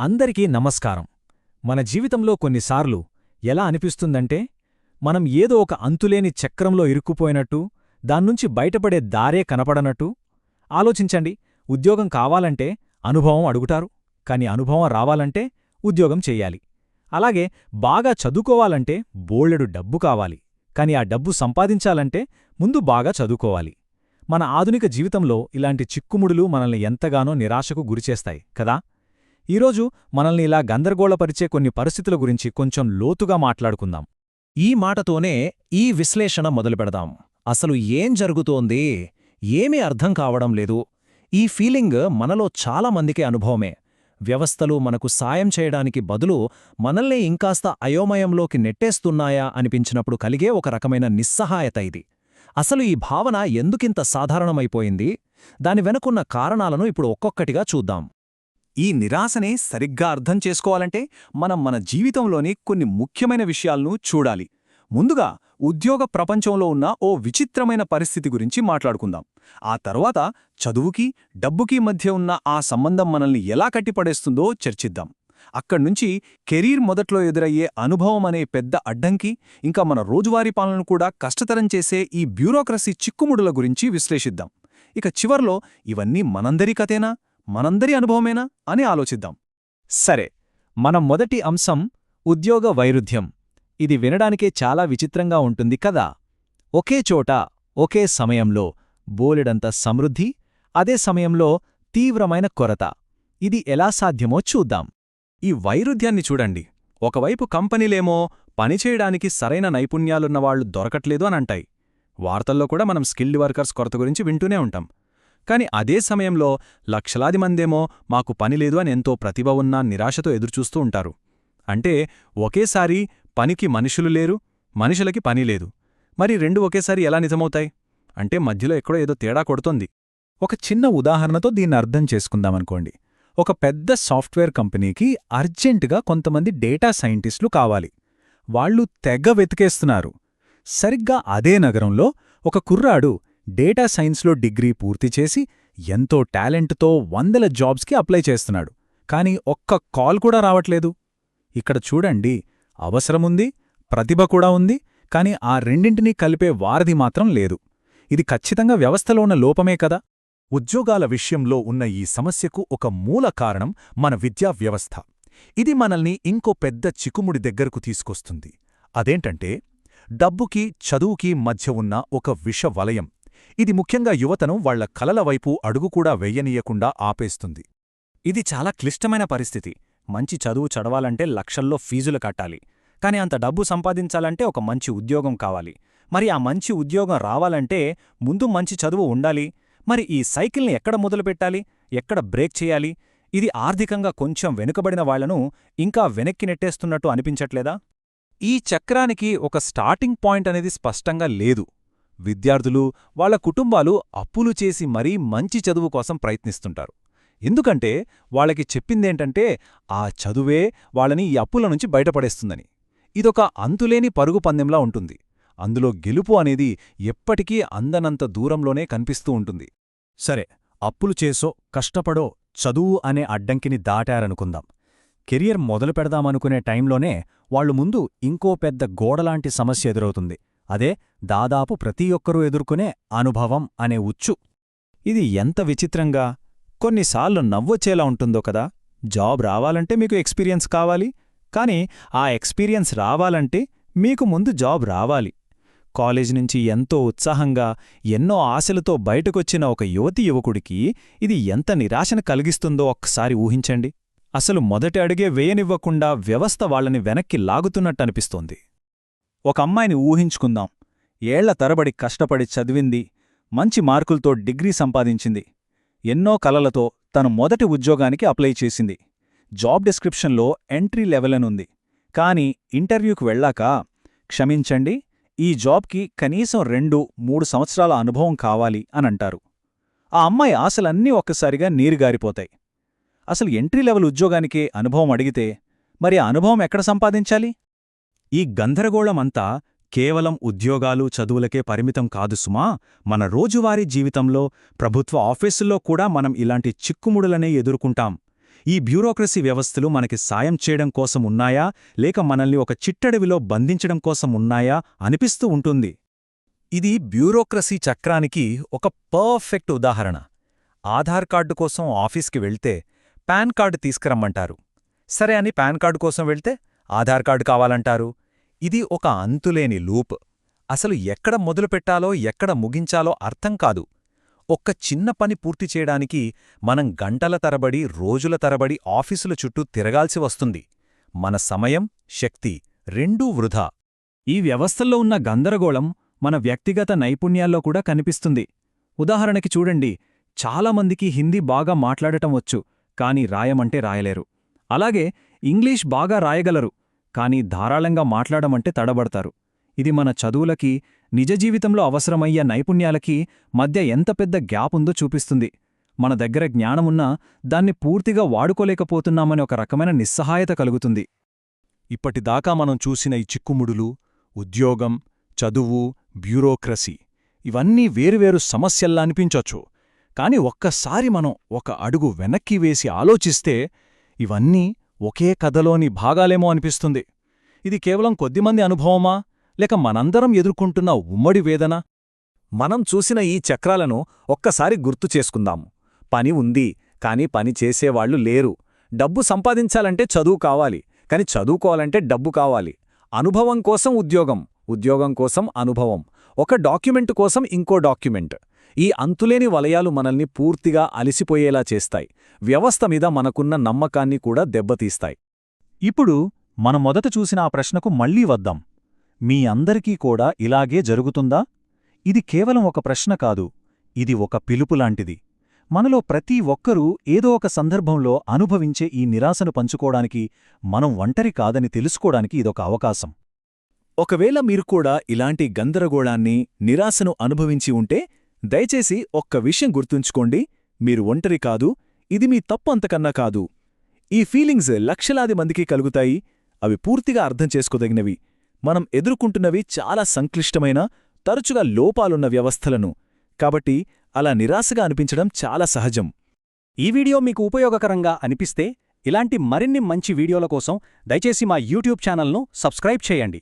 అందరికీ నమస్కారం. మన జీవితంలో కొన్నిసార్లు ఎలా అనిపిస్తుందంటే మనం ఏదో ఒక అంతులేని చక్రంలో ఇరుక్కుపోయినట్టు, దాన్నుంచి బయటపడే దారే కనపడనట్టు. ఆలోచించండి, ఉద్యోగం కావాలంటే అనుభవం అడుగుతారు, కాని అనుభవం రావాలంటే ఉద్యోగం చెయ్యాలి. అలాగే బాగా చదువుకోవాలంటే బోలెడు డబ్బు కావాలి, కాని ఆ డబ్బు సంపాదించాలంటే ముందు బాగా చదువుకోవాలి. మన ఆధునిక జీవితంలో ఇలాంటి చిక్కుముడులు మనల్ని ఎంతగానో నిరాశకు గురిచేస్తాయి కదా. ఈరోజు మనల్ని ఇలా గందరగోళపరిచే కొన్ని పరిస్థితుల గురించి కొంచెం లోతుగా మాట్లాడుకుందాం. ఈ మాటతోనే ఈ విశ్లేషణ మొదలుపెడదాం. అసలు ఏం జరుగుతోంది, ఏమీ అర్థం కావడం లేదు. ఈ ఫీలింగ్ మనలో చాలామందికి అనుభవమే. వ్యవస్థలు మనకు సాయం చేయడానికి బదులు మనల్ని ఇంకాస్త అయోమయంలోకి నెట్టేస్తున్నాయా అనిపించినప్పుడు కలిగే ఒక రకమైన నిస్సహాయత ఇది. అసలు ఈ భావన ఎందుకింత సాధారణమైపోయింది? దాని వెనుకున్న కారణాలను ఇప్పుడు ఒక్కొక్కటిగా చూద్దాం. ఈ నిరాశనే సరిగ్గా అర్థం చేసుకోవాలంటే మనం మన జీవితంలోని కొన్ని ముఖ్యమైన విషయాలను చూడాలి. ముందుగా ఉద్యోగ ప్రపంచంలో ఉన్న ఓ విచిత్రమైన పరిస్థితి గురించి మాట్లాడుకుందాం. ఆ తర్వాత చదువుకి, డబ్బుకి మధ్య ఉన్న ఆ సంబంధం మనల్ని ఎలా కట్టిపడేస్తుందో చర్చిద్దాం. అక్కడ్నుంచి కెరీర్ మొదట్లో ఎదురయ్యే అనుభవం అనే పెద్ద అడ్డంకి, ఇంకా మన రోజువారీ పాలనను కూడా కష్టతరం చేసే ఈ బ్యూరోక్రసీ చిక్కుముడుల గురించి విశ్లేషిద్దాం. ఇక చివర్లో ఇవన్నీ మనందరి కథేనా, మనందరి అనుభవమేనా అని ఆలోచిద్దాం. సరే, మన మొదటి అంశం ఉద్యోగ వైరుధ్యం. ఇది వినడానికే చాలా విచిత్రంగా ఉంటుంది కదా. ఒకే చోట, ఒకే సమయంలో బోలెడంత సమృద్ధి, అదే సమయంలో తీవ్రమైన కొరత. ఇది ఎలా సాధ్యమో చూద్దాం. ఈ వైరుధ్యాన్ని చూడండి. ఒకవైపు కంపెనీలేమో పనిచేయడానికి సరైన నైపుణ్యాలున్నవాళ్లు దొరకట్లేదు అనంటాయి. వార్తల్లో కూడా మనం స్కిల్డ్ వర్కర్స్ కొరత గురించి వింటూనే ఉంటాం. కాని అదే సమయంలో లక్షలాది మందేమో మాకు పనిలేదు అని ఎంతో ప్రతిభ ఉన్నా నిరాశతో ఎదురుచూస్తూ ఉంటారు. అంటే ఒకేసారి పనికి మనుషులు లేరు, మనుషులకి పని లేదు. మరి రెండు ఒకేసారి ఎలా నిజమవుతాయి? అంటే మధ్యలో ఎక్కడో ఏదో తేడా కొడుతోంది. ఒక చిన్న ఉదాహరణతో దీన్ని అర్థం చేసుకుందామనుకోండి. ఒక పెద్ద సాఫ్ట్వేర్ కంపెనీకి అర్జెంటుగా కొంతమంది డేటా సైంటిస్టులు కావాలి. వాళ్ళు తెగ వెతికేస్తున్నారు. సరిగ్గా అదే నగరంలో ఒక కుర్రాడు డేటా సైన్స్లో డిగ్రీ పూర్తిచేసి ఎంతో టాలెంట్తో 100 జాబ్స్కి అప్లై చేస్తున్నాడు. కాని ఒక్క కాల్ కూడా రావట్లేదు. ఇక్కడ చూడండి, అవసరముంది, ప్రతిభ కూడా ఉంది, కాని ఆ రెండింటినీ కలిపే వారధి మాత్రం లేదు. ఇది ఖచ్చితంగా వ్యవస్థలో ఉన్న లోపమే కదా. ఉద్యోగాల విషయంలో ఉన్న ఈ సమస్యకు ఒక మూల కారణం మన విద్యా వ్యవస్థ. ఇది మనల్ని ఇంకో పెద్ద చిక్కుముడి దగ్గరకు తీసుకొస్తుంది. అదేంటంటే డబ్బుకి, చదువుకి మధ్య ఉన్న ఒక విష వలయం. ఇది ముఖ్యంగా యువతను వాళ్ల కలల వైపు అడుగుకూడా వెయ్యనీయకుండా ఆపేస్తుంది. ఇది చాలా క్లిష్టమైన పరిస్థితి. మంచి చదువు చదవాలంటే లక్షల్లో ఫీజులు కట్టాలి. కాని అంత డబ్బు సంపాదించాలంటే ఒక మంచి ఉద్యోగం కావాలి. మరి ఆ మంచి ఉద్యోగం రావాలంటే ముందు మంచి చదువు ఉండాలి. మరి ఈ సైకిల్ని ఎక్కడ మొదలుపెట్టాలి, ఎక్కడ బ్రేక్ చేయాలి? ఇది ఆర్థికంగా కొంచెం వెనుకబడిన వాళ్లను ఇంకా వెనక్కి నెట్టేస్తున్నట్టు అనిపించట్లేదా? ఈ చక్రానికి ఒక స్టార్టింగ్ పాయింట్ అనేది స్పష్టంగా లేదు. విద్యార్థులు, వాళ్ల కుటుంబాలు అప్పులు చేసి మరీ మంచి చదువు కోసం ప్రయత్నిస్తుంటారు. ఎందుకంటే వాళ్ళకి చెప్పిందేంటంటే ఆ చదువే వాళ్ళని ఈ అప్పుల నుంచి బయటపడేస్తుందని. ఇదొక అంతులేని పరుగు పందెంలా ఉంటుంది. అందులో గెలుపు అనేది ఎప్పటికీ అందనంత దూరంలోనే కనిపిస్తూ ఉంటుంది. సరే, అప్పులు చేసో, కష్టపడో చదువు అనే అడ్డంకిని దాటారనుకుందాం. కెరియర్ మొదలు పెడదామనుకునే టైంలోనే వాళ్లు ముందు ఇంకో పెద్ద గోడలాంటి సమస్య ఎదురవుతుంది. అదే దాదాపు ప్రతి ఒక్కరూ ఎదుర్కొనే అనుభవం అనే ఉచ్చు. ఇది ఎంత విచిత్రంగా, కొన్నిసార్లు నవ్వొచ్చేలా ఉంటుందో కదా. జాబ్ రావాలంటే మీకు ఎక్స్పీరియన్స్ కావాలి, కాని ఆ ఎక్స్పీరియన్స్ రావాలంటే మీకు ముందు జాబ్ రావాలి. కాలేజీ నుంచి ఎంతో ఉత్సాహంగా, ఎన్నో ఆశలతో బయటకొచ్చిన ఒక యువకుడికి ఇది ఎంత నిరాశను కలిగిస్తుందో ఒక్కసారి ఊహించండి. అసలు మొదటి అడుగే వేయనివ్వకుండా వ్యవస్థ వాళ్ళని వెనక్కి లాగుతున్నట్టనిపిస్తోంది. ఒక అమ్మాయిని ఊహించుకుందాం. ఏళ్ల తరబడి కష్టపడి చదివింది, మంచి మార్కులతో డిగ్రీ సంపాదించింది. ఎన్నో కలలతో తను మొదటి ఉద్యోగానికి అప్లై చేసింది. జాబ్ డిస్క్రిప్షన్లో ఎంట్రీ లెవెల్ అనుంది. కాని ఇంటర్వ్యూకి వెళ్ళాక, క్షమించండి, ఈ జాబ్కి కనీసం 2-3 సంవత్సరాల అనుభవం కావాలి అనంటారు. ఆ అమ్మాయి ఆశలన్నీ ఒక్కసారిగా నీరుగారిపోతాయి. అసలు ఎంట్రీ లెవెల్ ఉద్యోగానికే అనుభవం అడిగితే మరి ఆ అనుభవం ఎక్కడ సంపాదించాలి? ఈ గందరగోళమంతా కేవలం ఉద్యోగాలు, చదువులకే పరిమితం కాదు సుమా. మన రోజువారీ జీవితంలో, ప్రభుత్వ ఆఫీసుల్లో కూడా మనం ఇలాంటి చిక్కుముడులనే ఎదుర్కొంటాం. ఈ బ్యూరోక్రసీ వ్యవస్థలు మనకి సాయం చేయడం కోసం ఉన్నాయా లేక మనల్ని ఒక చిట్టడవిలో బంధించడం కోసం ఉన్నాయా అనిపిస్తూ ఉంటుంది. ఇది బ్యూరోక్రసీ చక్రానికి ఒక పర్ఫెక్ట్ ఉదాహరణ. ఆధార్ కార్డు కోసం ఆఫీస్కి వెళ్తే పాన్ కార్డు తీసుకురమ్మంటారు. సరే అని పాన్ కార్డు కోసం వెళ్తే ఆధార్ కార్డు కావాలంటారు. ఇది ఒక అంతులేని లూప్. అసలు ఎక్కడ మొదలుపెట్టాలో ఎక్కడ ముగించాలో అర్థం కాదు. ఒక్క చిన్న పని పూర్తి చేయడానికి మనం గంటల తరబడి రోజుల తరబడి ఆఫీసుల చుట్టూ తిరగాల్సి వస్తుంది. మన సమయం, శక్తి రెండూ వృధా. ఈ వ్యవస్థల్లో ఉన్న గందరగోళం మన వ్యక్తిగత నైపుణ్యాల్లో కూడా కనిపిస్తుంది. ఉదాహరణకి చూడండి, చాలామందికి హిందీ బాగా మాట్లాడటం వచ్చు, కానీ రాయమంటే రాయలేరు. అలాగే ఇంగ్లీష్ బాగా రాయగలరు, కానీ ధారాళంగా మాట్లాడమంటే తడబడతారు. ఇది మన చదువులకి, నిజ జీవితంలో అవసరమయ్యే నైపుణ్యాలకి మధ్య ఎంత పెద్ద గ్యాప్ ఉందో చూపిస్తుంది. మన దగ్గర జ్ఞానమున్నా దాన్ని పూర్తిగా వాడుకోలేకపోతున్నామని ఒక రకమైన నిస్సహాయత కలుగుతుంది. ఇప్పటిదాకా మనం చూసిన ఈ చిక్కుముడులు, ఉద్యోగం, చదువు, బ్యూరోక్రసీ ఇవన్నీ వేరువేరు సమస్యల్లా అనిపించొచ్చు. కాని ఒక్కసారి మనం ఒక అడుగు వెనక్కి వేసి ఆలోచిస్తే ఇవన్నీ ఒకే కథలోని భాగాలేమో అనిపిస్తుంది. ఇది కేవలం కొద్దిమంది అనుభవమా లేక మనందరం ఎదుర్కొంటున్న ఉమ్మడి వేదన? మనం చూసిన ఈ చక్రాలను ఒక్కసారి గుర్తు చేసుకుందాం. పని ఉంది, కాని పని చేసేవాళ్లు లేరు. డబ్బు సంపాదించాలంటే చదువు కావాలి, కాని చదువుకోవాలంటే డబ్బు కావాలి. అనుభవం కోసం ఉద్యోగం, ఉద్యోగం కోసం అనుభవం, ఒక డాక్యుమెంటు కోసం ఇంకో డాక్యుమెంట్. ఈ అంతులేని వలయాలు మనల్ని పూర్తిగా అలిసిపోయేలా చేస్తాయి. వ్యవస్థ మీద మనకున్న నమ్మకాన్ని కూడా దెబ్బతీస్తాయి. ఇప్పుడు మనం మొదట చూసిన ఆ ప్రశ్నకు మళ్లీ వద్దాం. మీ అందరికీ కూడా ఇలాగే జరుగుతుందా? ఇది కేవలం ఒక ప్రశ్న కాదు, ఇది ఒక పిలుపులాంటిది. మనలో ప్రతి ఒక్కరూ ఏదో ఒక సందర్భంలో అనుభవించే ఈ నిరాశను పంచుకోవడానికి, మనం ఒంటరి కాదని తెలుసుకోవడానికి ఇదొక అవకాశం. ఒకవేళ మీరు కూడా ఇలాంటి గందరగోళాన్ని, నిరాశను అనుభవించి ఉంటే దయచేసి ఒక్క విషయం గుర్తుంచుకోండి, మీరు ఒంటరి కాదు, ఇది మీ తప్పు అంతకన్నా కాదు. ఈ ఫీలింగ్స్ లక్షలాది మందికి కలుగుతాయి, అవి పూర్తిగా అర్థం చేసుకోదగినవి. మనం ఎదుర్కొంటున్నవి చాలా సంక్లిష్టమైన, తరచుగా లోపాలున్న వ్యవస్థలను. కాబట్టి అలా నిరాశగా అనిపించడం చాలా సహజం. ఈ వీడియో మీకు ఉపయోగకరంగా అనిపిస్తే ఇలాంటి మరిన్ని మంచి వీడియోల కోసం దయచేసి మా యూట్యూబ్ ఛానల్ను సబ్స్క్రైబ్ చేయండి.